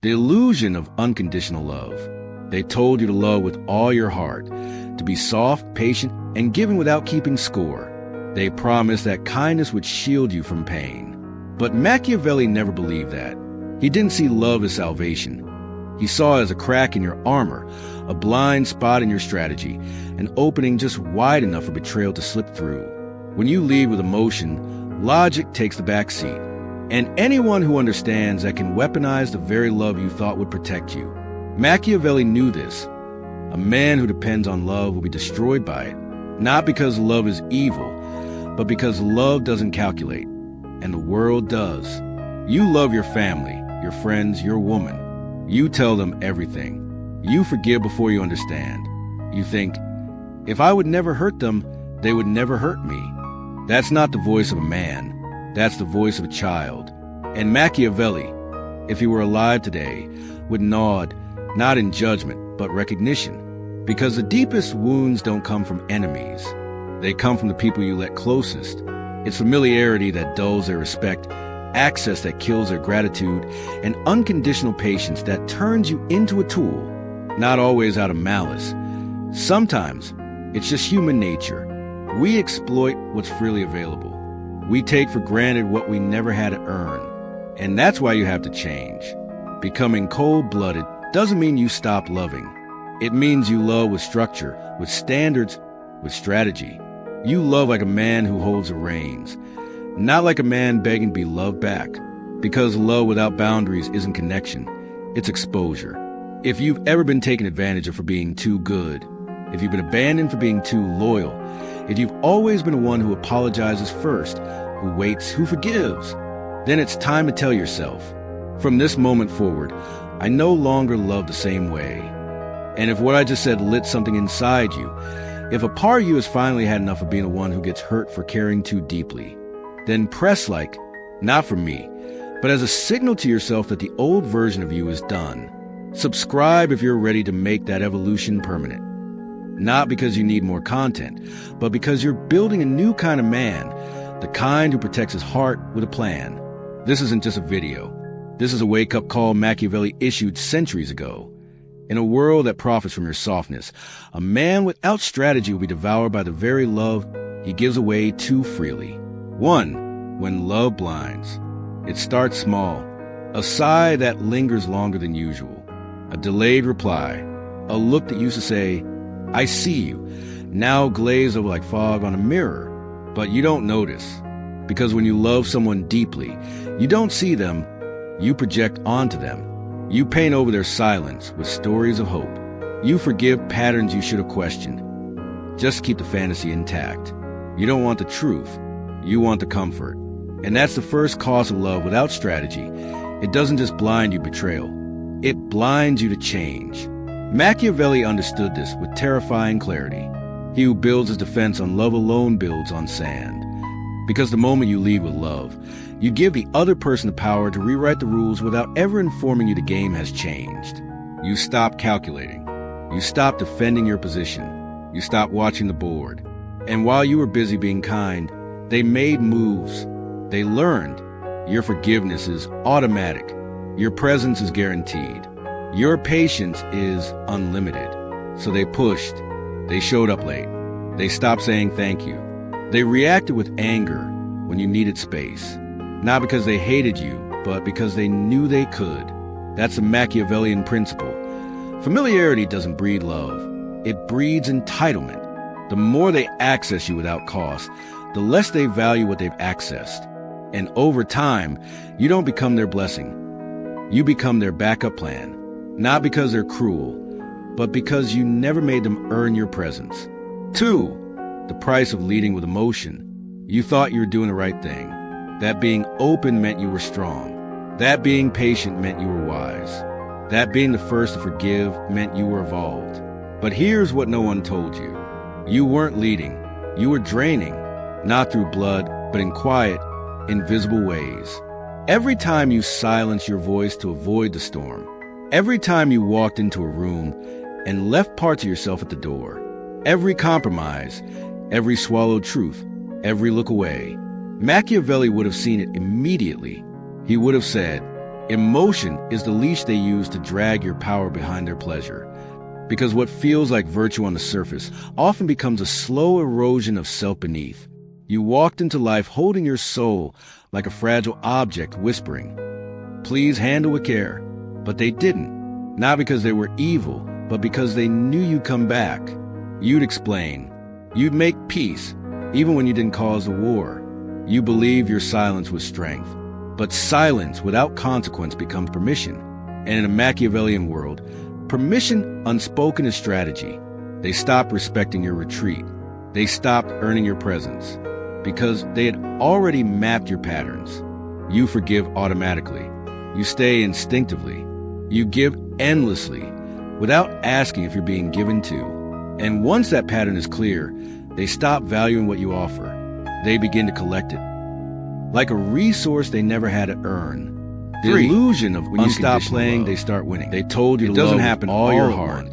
The illusion of unconditional love. They told you to love with all your heart, to be soft, patient, and giving without keeping score. They promised that kindness would shield you from pain. But Machiavelli never believed that. He didn't see love as salvation. He saw it as a crack in your armor, a blind spot in your strategy, an opening just wide enough for betrayal to slip through. When you lead with emotion, logic takes the back seat. And anyone who understands that can weaponize the very love you thought would protect you. Machiavelli knew this. A man who depends on love will be destroyed by it, not because love is evil, but because love doesn't calculate, and the world does. You love your family, your friends, your woman. You tell them everything. You forgive before you understand. You think, if I would never hurt them, they would never hurt me. That's not the voice of a man. That's the voice of a child. And Machiavelli, if he were alive today, would nod, not in judgment, but recognition. Because the deepest wounds don't come from enemies. They come from the people you let closest. It's familiarity that dulls their respect, access that kills their gratitude, and unconditional patience that turns you into a tool, not always out of malice. Sometimes it's just human nature. We exploit what's freely available. We take for granted what we never had to earn. And that's why you have to change. Becoming cold-blooded doesn't mean you stop loving. It means you love with structure, with standards, with strategy. You love like a man who holds the reins, not like a man begging to be loved back. Because love without boundaries isn't connection, it's exposure. If you've ever been taken advantage of for being too good, if you've been abandoned for being too loyal, if you've always been the one who apologizes first, who waits, who forgives, then it's time to tell yourself, from this moment forward, I no longer love the same way. And if what I just said lit something inside you, if a part of you has finally had enough of being the one who gets hurt for caring too deeply, then press like, not from me, but as a signal to yourself that the old version of you is done. Subscribe if you're ready to make that evolution permanent. Not because you need more content, but because you're building a new kind of man, the kind who protects his heart with a plan. This isn't just a video. This is a wake-up call Machiavelli issued centuries ago. In a world that profits from your softness, a man without strategy will be devoured by the very love he gives away too freely. 1. When love blinds. It starts small. A sigh that lingers longer than usual. A delayed reply. A look that used to say, I see you, now glaze over like fog on a mirror. But you don't notice. Because when you love someone deeply, you don't see them, you project onto them. You paint over their silence with stories of hope. You forgive patterns you should have questioned. Just keep the fantasy intact. You don't want the truth. You want the comfort. And that's the first cost of love without strategy. It doesn't just blind you betrayal. It blinds you to change. Machiavelli understood this with terrifying clarity. He who builds his defense on love alone builds on sand. Because the moment you lead with love, you give the other person the power to rewrite the rules without ever informing you the game has changed. You stop calculating. You stop defending your position. You stop watching the board. And while you were busy being kind, they made moves. They learned. Your forgiveness is automatic. Your presence is guaranteed. Your patience is unlimited. So they pushed. They showed up late. They stopped saying thank you. They reacted with anger when you needed space. Not because they hated you, but because they knew they could. That's a Machiavellian principle. Familiarity doesn't breed love. It breeds entitlement. The more they access you without cost, the less they value what they've accessed. And over time, you don't become their blessing. You become their backup plan. Not because they're cruel, but because you never made them earn your presence. 2. The price of leading with emotion. You thought you were doing the right thing. That being open meant you were strong. That being patient meant you were wise. That being the first to forgive meant you were evolved. But here's what no one told you. You weren't leading. You were draining. Not through blood, but in quiet, invisible ways. Every time you silenced your voice to avoid the storm. Every time you walked into a room and left parts of yourself at the door. Every compromise, every swallowed truth, every look away. Machiavelli would have seen it immediately. He would have said, Emotion is the leash they use to drag your power behind their pleasure. Because what feels like virtue on the surface often becomes a slow erosion of self beneath. You walked into life holding your soul like a fragile object, whispering, "Please handle with care." But they didn't. Not because they were evil, but because they knew you'd come back. You'd explain. You'd make peace, even when you didn't cause the war. You believed your silence was strength. But silence without consequence becomes permission. And in a Machiavellian world, permission unspoken is strategy. They stopped respecting your retreat. They stopped earning your presence. Because they had already mapped your patterns. You forgive automatically. You stay instinctively. You give endlessly, without asking if you're being given to. And once that pattern is clear, they stop valuing what you offer. They begin to collect it. Like a resource they never had to earn. The illusion of when you stop playing, they start winning. They told you it doesn't happen all your heart.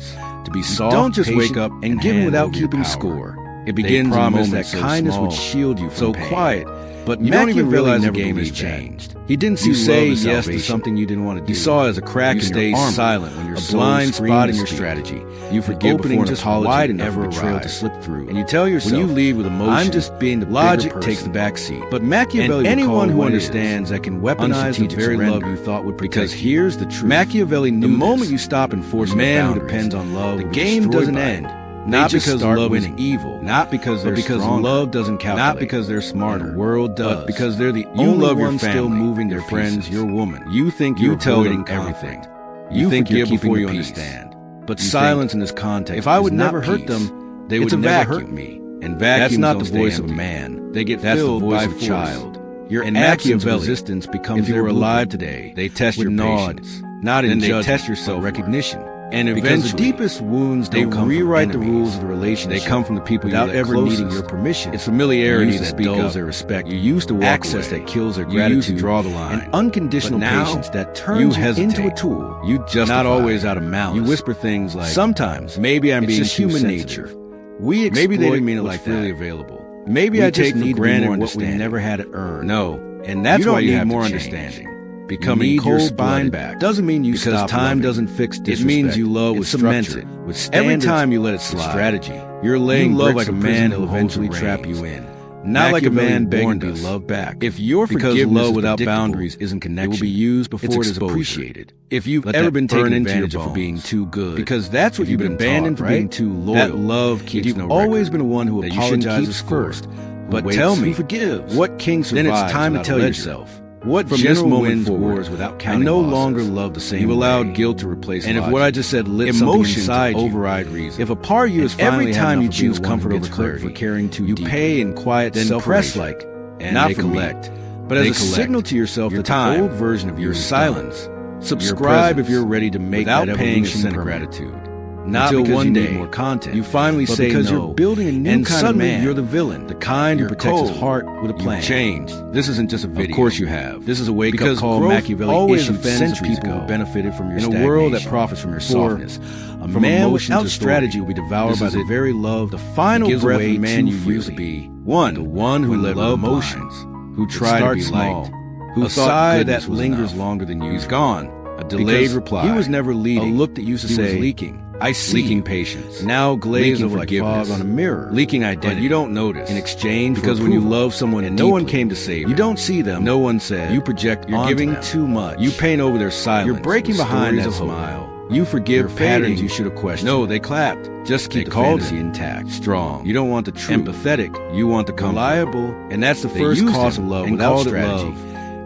To be soft, don't just wake up and give without keeping score. It begins in moments that kindness would shield you from pain. So quiet, but you don't even realize the game has changed. He didn't see you say yes to something you didn't want to do. He saw it as a crack in your armor, silent when you're a blind spot in your strategy. You forgive before an apology never arrives to slip through. And you tell yourself, when you leave with emotion, I'm just being the logic takes the back seat. But Machiavelli, anyone who understands that can weaponize the very love you thought would protect. Because here's the truth. Machiavelli knew the moment you stop enforcing the man who depends on love, the game doesn't end. Not because love is evil, not because they're strong, love doesn't calculate, not because they're smarter, the world does, but because they're the only ones still moving their friends, your woman. You think you're avoiding everything. You think you're keeping you understand. But silence in this context, if I would never hurt them, they would never hurt me. And vacuums, that's not the voice of a man. They get filled by a child. Your Machiavelli resistance becomes, if you were alive today, they test your patience, not in judgment, they test your self-recognition. And eventually, the deepest wounds, they rewrite the rules of the relationship. They come from the people without ever needing your permission. It's familiarity that dulls their respect. You used to walk access away. That kills their gratitude. You used to draw the line. And unconditional patience that turns you into a tool. You justify. Not always out of malice. You whisper things like, sometimes, maybe I'm being too human nature. We exploit maybe they didn't mean it like freely available. Maybe I take for granted what we never had to earn. No, and that's why you have more understanding. Becoming cold-blooded back doesn't mean you stop time loving. Doesn't fix disrespect. It means you love with structure, with standards. Every time you let it slide, strategy. You're laying love like a man who'll eventually trap you in. Not like a man begging to be loved back. If your forgiveness love without boundaries isn't connected, it will be used before it is appreciated. If you've ever been taken advantage of for being too good, because that's what you've been abandoned for being too loyal. That love keeps no record. You've always been one who apologizes first. But tell me, forgives. What king survives? Then it's time to tell yourself. What from this moment wars without counting I no longer love the same. You allowed guilt to replace and logic. If what I just said lit emotion inside you, override reason. If a part of you is every time you choose comfort over clarity, for caring too you deeply, pay in quiet then press like and not collect, but as a signal to yourself that the old version of your silence. Subscribe if you're ready to make that paying a cent of gratitude. Not until one day more content. You finally say because no, you're building a new and kind of man. You're the villain, the kind who protects his heart with a plan. You've changed. This isn't just a video. Of course you have. This is a wake-up call Machiavelli issued centuries ago who benefited from your stagnation. In a world that profits from your softness, a man without strategy will be devoured by the very love, the final breath of the man you used to be. The one who let emotions, who tried to be liked, who thought that lingers longer than you. He's gone. A delayed reply. He was never leading. A look that used to say leaking. I see. Leaking patience. Now glazed over like fog on a mirror. Leaking identity. But you don't notice. In exchange because when you love someone and no one came to save you don't see them. No one said. You project you're giving too much. You paint over their silence. You're breaking behind that smile. You forgive patterns you should have questioned. No, they clapped. Just keep the fantasy intact. Strong. You don't want the truth. Empathetic. You want the comfort. Reliable. And that's the first cost of love without strategy.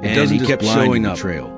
It doesn't keep showing up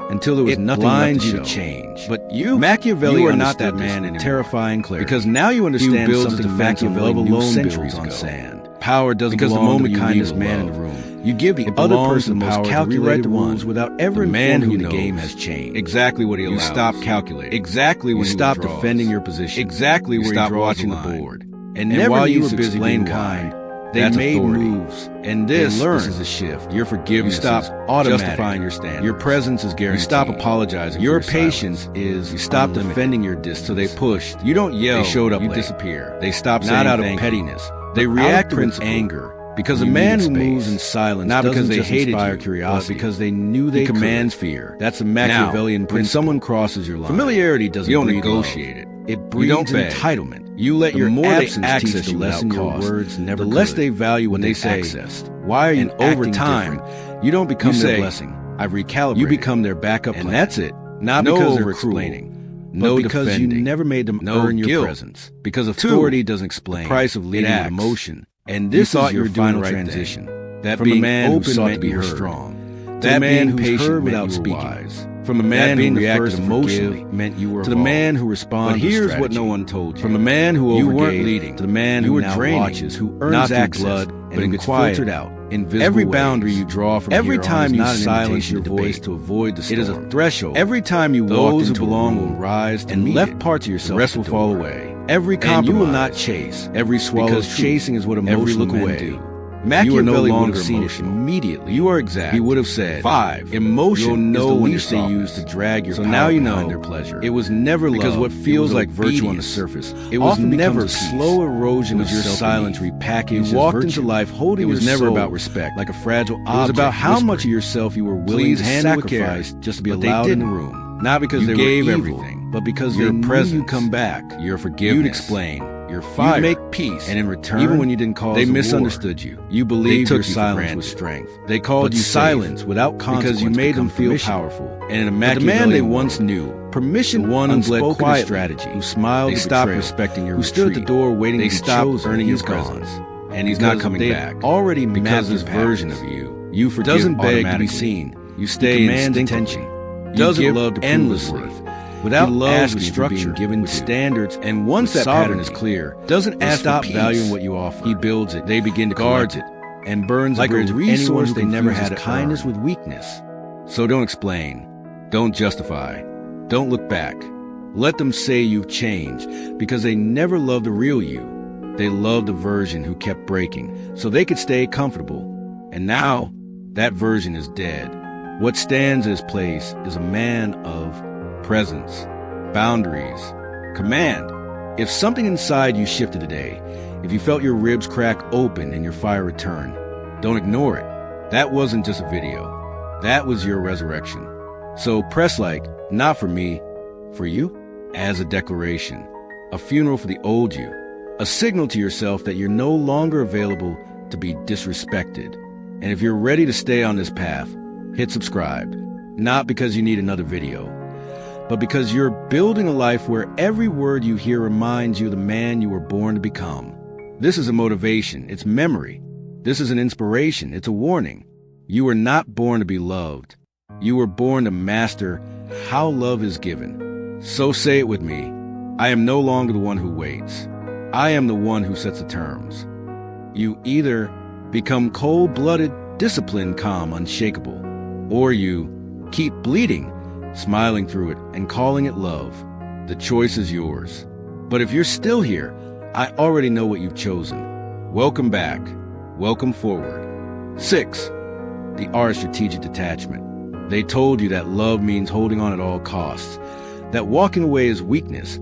until there was nothing left to change. But you, Machiavelli, are not that man in terrifying clarity. Because now you understand something Machiavelli knew centuries on sand. Power doesn't belong to the kindest man in the room. You give the other person the power to rewrite the rules without ever informing who the game has changed. Exactly what he allows. You stop calculating. Exactly when you stop defending your position. Exactly where you stop watching the board. And never while you were busy being kind. They made authority. Moves, and this is a shift. Your forgiveness you stop justifying your standards. Your presence is guaranteed. You stop apologizing. Your patience is you stop defending your distance. So they pushed. You don't yell. They showed up. You disappear. They stopped not out of pettiness. They reacted with anger Because a man who moves in silence, not because they hated you, curiosity, but because they knew they commands fear. That's a Machiavellian principle. When someone crosses your line, familiarity doesn't breed negotiate it. It breeds entitlement. You let your absence teach the lesson your words never could. The less they value when they say accessed. Why are you over time? You don't become their blessing. I've recalibrated. You become their backup plan. And that's it. Not because they're explaining. No, because defending. You never made them earn your presence. Because authority doesn't explain the price of leading with emotion. And this is your final transition. That from a man who sought to be heard, strong. That man who's patient without speaking. Wise. From a man who reacted emotionally meant you were to the man who responded. But here's what no one told you. From the man who overgave, you weren't leading, to the man who now watches, who earns access, blood, but it gets filtered out. Every boundary you draw from every time you silence your voice to avoid the storm. It is a threshold. Every time you walk into belong will rise and left parts of yourself. The rest will fall away. Every compromise, you will not chase. Every swallow, because chasing is what emotional men do. Machiavelli would have seen it immediately. You are exact. He would have said, 5. Emotion is the least they use to drag your power now you know their pleasure. It was never love. Because what feels like virtue on the surface, it was never slow erosion of your silence repackaged. You walked into life holding. It was never about respect, like a fragile object. It was about how much of yourself you were willing to sacrifice just to be allowed in the room. Not because they gave everything, but because your presence. You come back. Your forgiveness. You'd explain. Your fire. You make peace, and in return, even when you didn't cause, they misunderstood you. You believed your silence was strength. They called you silence without consequence because you made them feel powerful. And in a Machiavellian, the man they once knew, permission, one unspoken strategy, who smiled, they stopped respecting your, who stood at the door waiting. They stopped earning your presence, and he's not coming back. Already because his version of you, you forgive doesn't beg to be seen. You stay in attention. Doesn't love to endlessly. Without love and structure, given with standards, and once that pattern is clear, doesn't stop valuing what you offer. He builds it, they begin to guard it, and burns like a resource they never had. Kindness with weakness. So don't explain, don't justify, don't look back. Let them say you've changed, because they never loved the real you. They loved the version who kept breaking, so they could stay comfortable. And now, that version is dead. What stands in his place is a man of presence, boundaries, command. If something inside you shifted today, if you felt your ribs crack open and your fire return, don't ignore it. That wasn't just a video. That was your resurrection. So press like, not for me, for you, as a declaration, a funeral for the old you, a signal to yourself that you're no longer available to be disrespected. And if you're ready to stay on this path, hit subscribe, not because you need another video, but because you're building a life where every word you hear reminds you of the man you were born to become. This is a motivation. It's memory. This is an inspiration. It's a warning. You were not born to be loved. You were born to master how love is given. So say it with me. I am no longer the one who waits. I am the one who sets the terms. You either become cold-blooded, disciplined, calm, unshakable, or you keep bleeding, smiling through it, and calling it love. The choice is yours. But if you're still here, I already know what you've chosen. Welcome back. Welcome forward. 6. The art of strategic detachment. They told you that love means holding on at all costs, that walking away is weakness,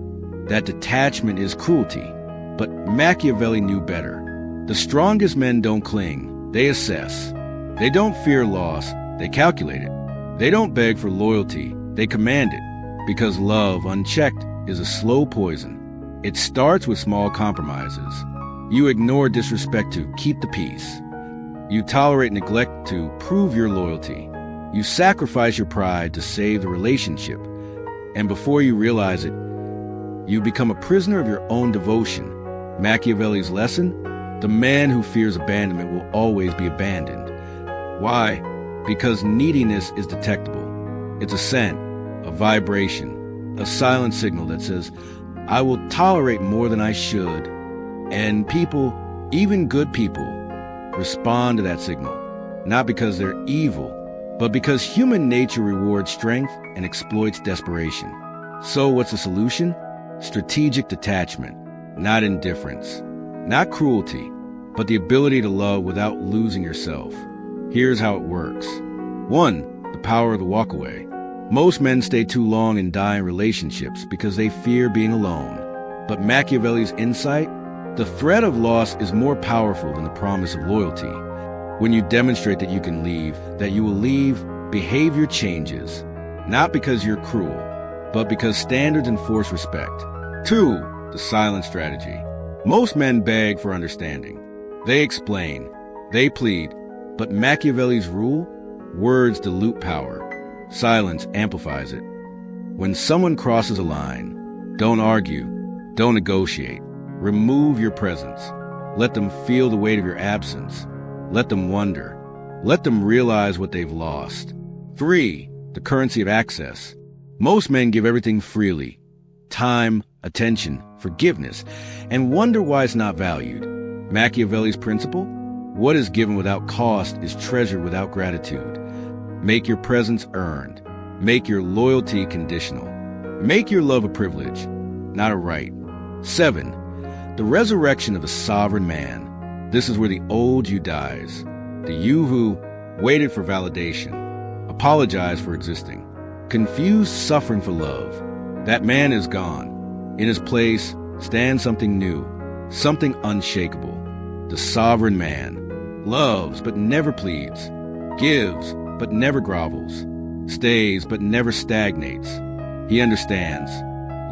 that detachment is cruelty. But Machiavelli knew better. The strongest men don't cling. They assess. They don't fear loss. They calculate it. They don't beg for loyalty, they command it, because love, unchecked, is a slow poison. It starts with small compromises. You ignore disrespect to keep the peace. You tolerate neglect to prove your loyalty. You sacrifice your pride to save the relationship. And before you realize it, you become a prisoner of your own devotion. Machiavelli's lesson? The man who fears abandonment will always be abandoned. Why? Because neediness is detectable. It's a scent, a vibration, a silent signal that says, I will tolerate more than I should. And people, even good people, respond to that signal, not because they're evil, but because human nature rewards strength and exploits desperation. So what's the solution? Strategic detachment, not indifference, not cruelty, but the ability to love without losing yourself. Here's how it works. 1. The power of the walkaway. Most men stay too long and die in relationships because they fear being alone. But Machiavelli's insight? The threat of loss is more powerful than the promise of loyalty. When you demonstrate that you can leave, that you will leave, behavior changes. Not because you're cruel, but because standards enforce respect. 2. The silent strategy. Most men beg for understanding. They explain. They plead. But Machiavelli's rule? Words dilute power. Silence amplifies it. When someone crosses a line, don't argue. Don't negotiate. Remove your presence. Let them feel the weight of your absence. Let them wonder. Let them realize what they've lost. 3. The currency of access. Most men give everything freely. Time, attention, forgiveness, and wonder why it's not valued. Machiavelli's principle? What is given without cost is treasured without gratitude. Make your presence earned. Make your loyalty conditional. Make your love a privilege, not a right. 7. The resurrection of a sovereign man. This is where the old you dies. The you who waited for validation, apologized for existing, confused suffering for love. That man is gone. In his place stands something new, something unshakable. The sovereign man loves but never pleads, gives but never grovels, stays but never stagnates. He understands.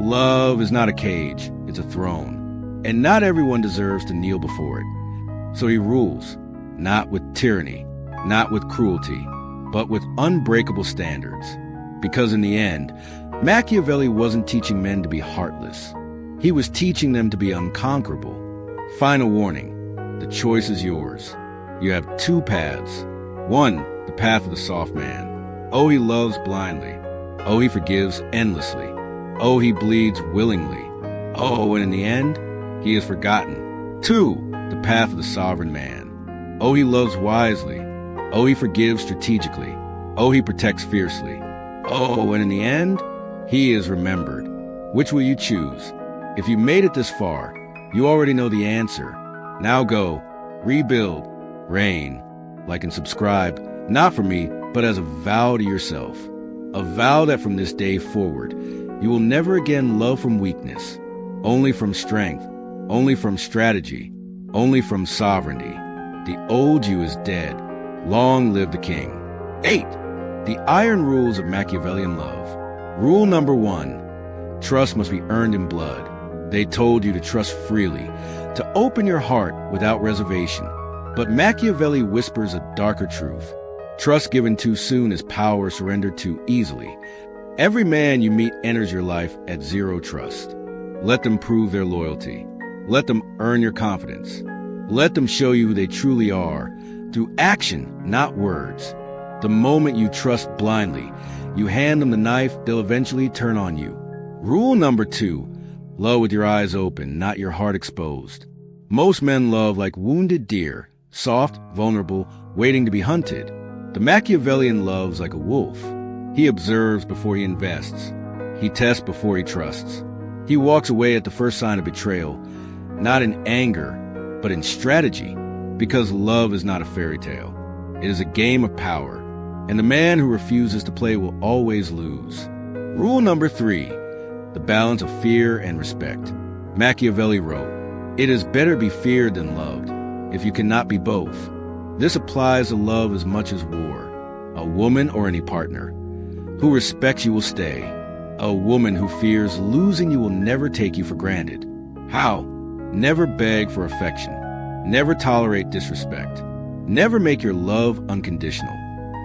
Love is not a cage, it's a throne, and not everyone deserves to kneel before it. So he rules, not with tyranny, not with cruelty, but with unbreakable standards. Because in the end, Machiavelli wasn't teaching men to be heartless. He was teaching them to be unconquerable. Final warning, the choice is yours. You have 2 paths. 1, the path of the soft man. Oh, he loves blindly. Oh, he forgives endlessly. Oh, he bleeds willingly. Oh, and in the end, he is forgotten. 2, the path of the sovereign man. Oh, he loves wisely. Oh, he forgives strategically. Oh, he protects fiercely. Oh, and in the end, he is remembered. Which will you choose? If you made it this far, you already know the answer. Now go, rebuild, reign. Like and subscribe, not for me, but as a vow to yourself. A vow that from this day forward, you will never again love from weakness, only from strength, only from strategy, only from sovereignty. The old you is dead. Long live the king. 8. The iron rules of Machiavellian love. Rule number 1. Trust must be earned in blood. They told you to trust freely, to open your heart without reservation. But Machiavelli whispers a darker truth. Trust given too soon is power surrendered too easily. Every man you meet enters your life at 0 trust. Let them prove their loyalty. Let them earn your confidence. Let them show you who they truly are, through action, not words. The moment you trust blindly, you hand them the knife, they'll eventually turn on you. Rule number 2, love with your eyes open, not your heart exposed. Most men love like wounded deer, soft, vulnerable, waiting to be hunted. The Machiavellian loves like a wolf. He observes before he invests. He tests before he trusts. He walks away at the first sign of betrayal, not in anger, but in strategy, because love is not a fairy tale. It is a game of power, and the man who refuses to play will always lose. Rule number 3, the balance of fear and respect. Machiavelli wrote, "It is better be feared than loved, if you cannot be both." This applies to love as much as war. A woman or any partner who respects you will stay. A woman who fears losing you will never take you for granted. How? Never beg for affection. Never tolerate disrespect. Never make your love unconditional.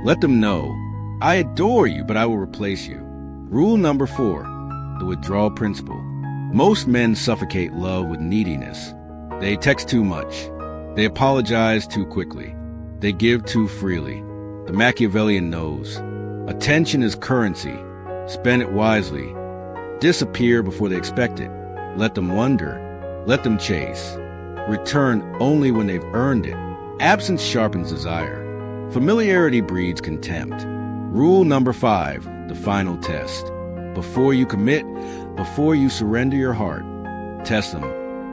Let them know, I adore you, but I will replace you. Rule number 4, the withdrawal principle. Most men suffocate love with neediness. They text too much. They apologize too quickly. They give too freely. The Machiavellian knows. Attention is currency. Spend it wisely. Disappear before they expect it. Let them wonder. Let them chase. Return only when they've earned it. Absence sharpens desire. Familiarity breeds contempt. Rule number 5, the final test. Before you commit, before you surrender your heart, test them.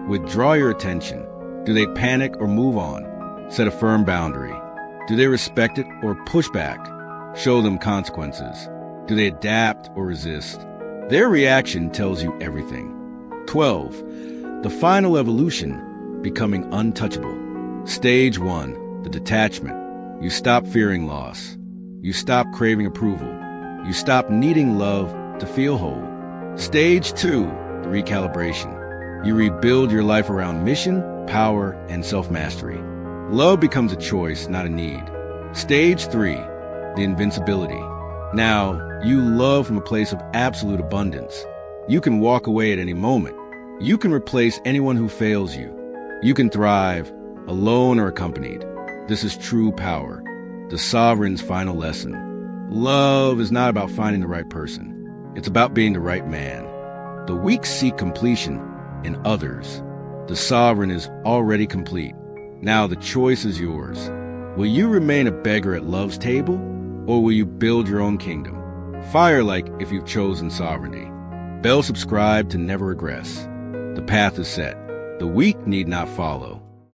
Withdraw your attention. Do they panic or move on? Set a firm boundary. Do they respect it or push back? Show them consequences. Do they adapt or resist? Their reaction tells you everything. 12. The final evolution, becoming untouchable. Stage 1, the detachment. You stop fearing loss. You stop craving approval. You stop needing love to feel whole. Stage 2, the recalibration. You rebuild your life around mission, power, and self-mastery. Love becomes a choice, not a need. Stage 3, the invincibility. Now, you love from a place of absolute abundance. You can walk away at any moment. You can replace anyone who fails you. You can thrive, alone or accompanied. This is true power, the sovereign's final lesson. Love is not about finding the right person. It's about being the right man. The weak seek completion in others. The sovereign is already complete. Now the choice is yours. Will you remain a beggar at love's table, or will you build your own kingdom? Fire like if you've chosen sovereignty. Bell subscribe to never regress. The path is set. The weak need not follow.